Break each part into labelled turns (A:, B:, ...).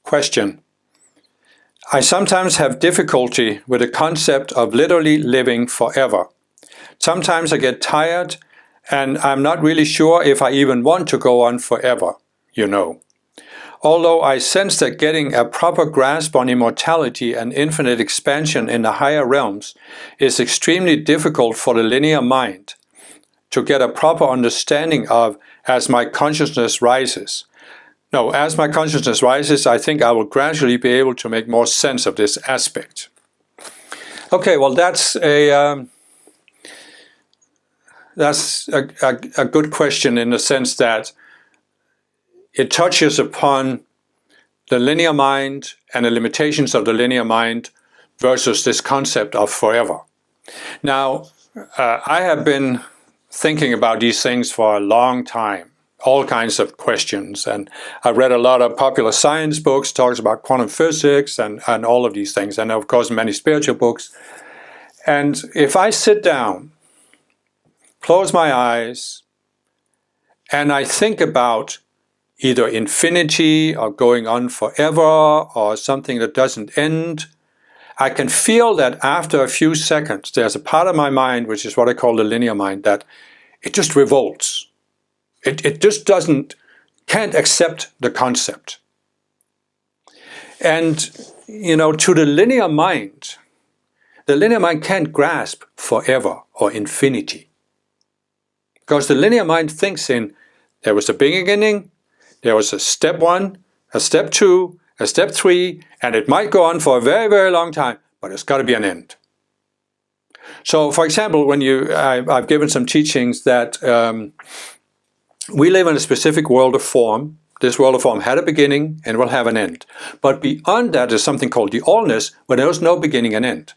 A: Question. I sometimes have difficulty with the concept of literally living forever. Sometimes I get tired and I'm not really sure if I even want to go on forever, you know. Although I sense that getting a proper grasp on immortality and infinite expansion in the higher realms is extremely difficult for the linear mind to get a proper understanding of as my consciousness rises. No, as my consciousness rises, I think I will gradually be able to make more sense of this aspect. Okay, well that's a good question in the sense that it touches upon the linear mind and the limitations of the linear mind versus this concept of forever. Now, I have been thinking about these things for a long time, all kinds of questions, and I've read a lot of popular science books, talks about quantum physics and all of these things, and of course many spiritual books. And if I sit down, close my eyes, and I think about either infinity or going on forever or something that doesn't end, I can feel that after a few seconds there's a part of my mind, which is what I call the linear mind, that it just revolts. It just can't accept the concept. And, you know, to the linear mind can't grasp forever or infinity. Because the linear mind thinks in, there was a beginning, there was a step 1, a step 2, a step 3, and it might go on for a very, very long time, but it's got to be an end. So, for example, when I've given some teachings that we live in a specific world of form. This world of form had a beginning and will have an end. But beyond that is something called the allness, where there is no beginning and end.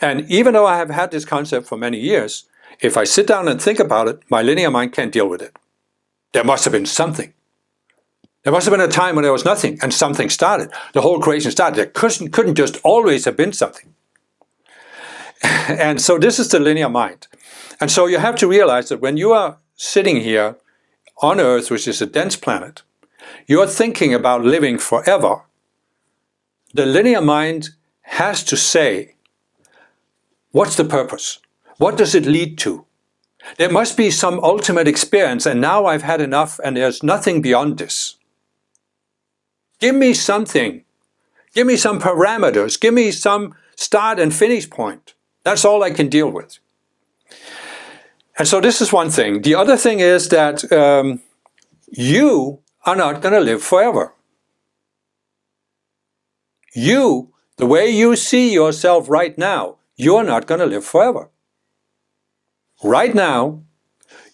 A: And even though I have had this concept for many years, if I sit down and think about it, my linear mind can't deal with it. There must have been something. There must have been a time when there was nothing and something started. The whole creation started. There couldn't just always have been something. And so this is the linear mind. And so you have to realize that when you are sitting here on Earth, which is a dense planet, you're thinking about living forever. The linear mind has to say, what's the purpose? What does it lead to? There must be some ultimate experience, and now I've had enough and there's nothing beyond this. Give me something. Give me some parameters. Give me some start and finish point. That's all I can deal with. And so this is one thing. The other thing is that you are not going to live forever. You, the way you see yourself right now, you're not going to live forever. Right now,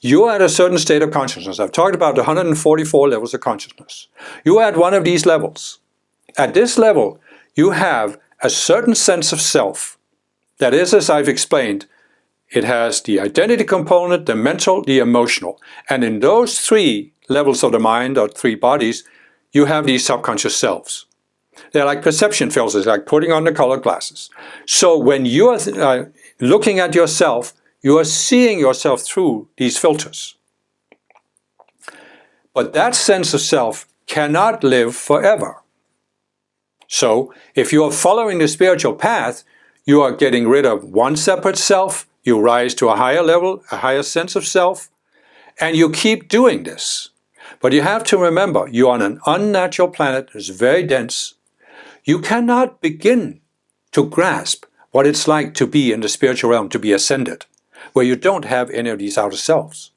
A: you're at a certain state of consciousness. I've talked about the 144 levels of consciousness. You're at one of these levels. At this level, you have a certain sense of self. That is, as I've explained, it has the identity component, the mental, the emotional. And in those 3 levels of the mind, or 3 bodies, you have these subconscious selves. They're like perception filters, like putting on the color glasses. So when you are looking at yourself, you are seeing yourself through these filters. But that sense of self cannot live forever. So if you are following the spiritual path, you are getting rid of one separate self, you rise to a higher level, a higher sense of self, and you keep doing this. But you have to remember, you're on an unnatural planet, it's very dense. You cannot begin to grasp what it's like to be in the spiritual realm, to be ascended, where you don't have any of these outer selves.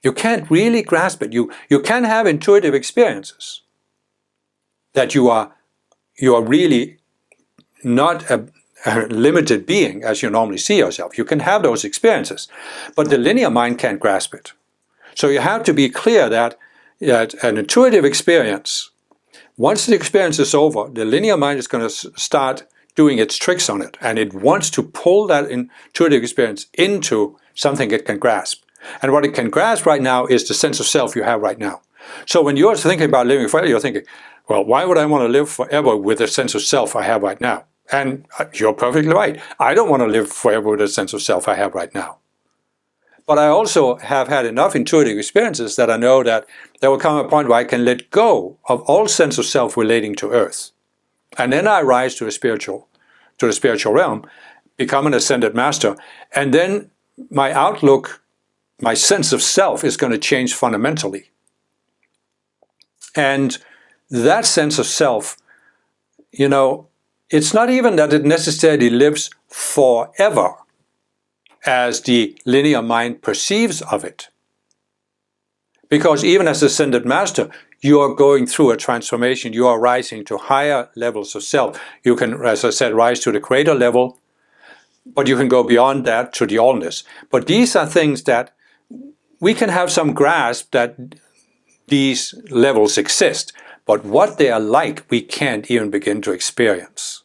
A: You can't really grasp it. You can have intuitive experiences that you are really not a limited being as you normally see yourself. You can have those experiences, but the linear mind can't grasp it. So you have to be clear that an intuitive experience, once the experience is over, the linear mind is going to start doing its tricks on it, and it wants to pull that intuitive experience into something it can grasp. And what it can grasp right now is the sense of self you have right now. So when you're thinking about living forever, you're thinking, well, why would I want to live forever with the sense of self I have right now? And you're perfectly right. I don't want to live forever with the sense of self I have right now. But I also have had enough intuitive experiences that I know that there will come a point where I can let go of all sense of self relating to earth. And then I rise to the spiritual realm, become an ascended master, and then my outlook, my sense of self is going to change fundamentally. And that sense of self, you know, it's not even that it necessarily lives forever as the linear mind perceives of it. Because even as ascended master, you are going through a transformation. You are rising to higher levels of self. You can, as I said, rise to the creator level, but you can go beyond that to the allness. But these are things that we can have some grasp that these levels exist, but what they are like, we can't even begin to experience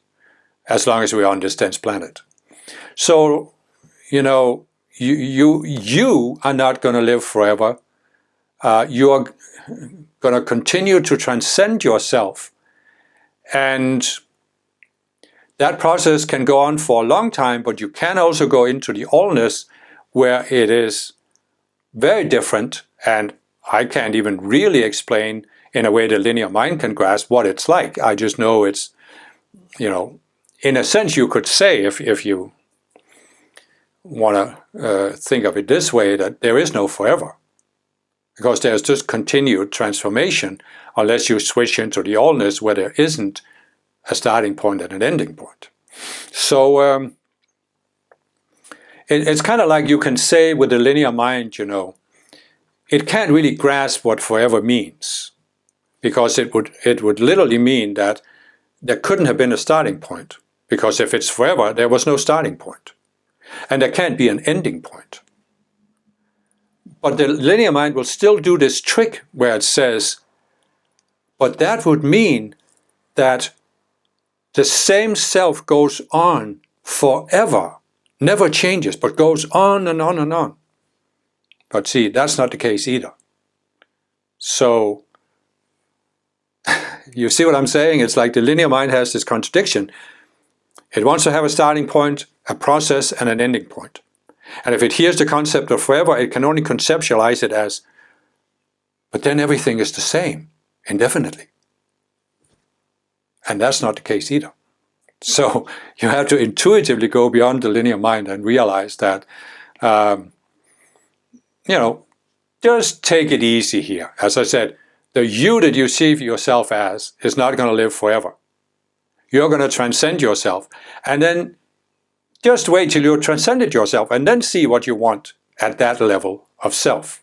A: as long as we are on this dense planet. So, you know, you are not going to live forever. You are going to continue to transcend yourself. And that process can go on for a long time, but you can also go into the allness where it is very different, and I can't even really explain in a way the linear mind can grasp what it's like. I just know it's, you know, in a sense you could say, if you want to think of it this way, that there is no forever. Because there's just continued transformation unless you switch into the allness where there isn't a starting point and an ending point. So it's kind of like you can say with the linear mind, you know, it can't really grasp what forever means, because it would literally mean that there couldn't have been a starting point, because if it's forever, there was no starting point. And there can't be an ending point. But the linear mind will still do this trick where it says, but that would mean that the same self goes on forever, never changes, but goes on and on and on. But see, that's not the case either. So, you see what I'm saying? It's like the linear mind has this contradiction. It wants to have a starting point, a process, and an ending point. And if it hears the concept of forever, it can only conceptualize it as, but then everything is the same, indefinitely. And that's not the case either. So you have to intuitively go beyond the linear mind and realize that, you know, just take it easy here. As I said, the you that you see yourself as is not going to live forever. You're going to transcend yourself. And then just wait till you've transcended yourself and then see what you want at that level of self.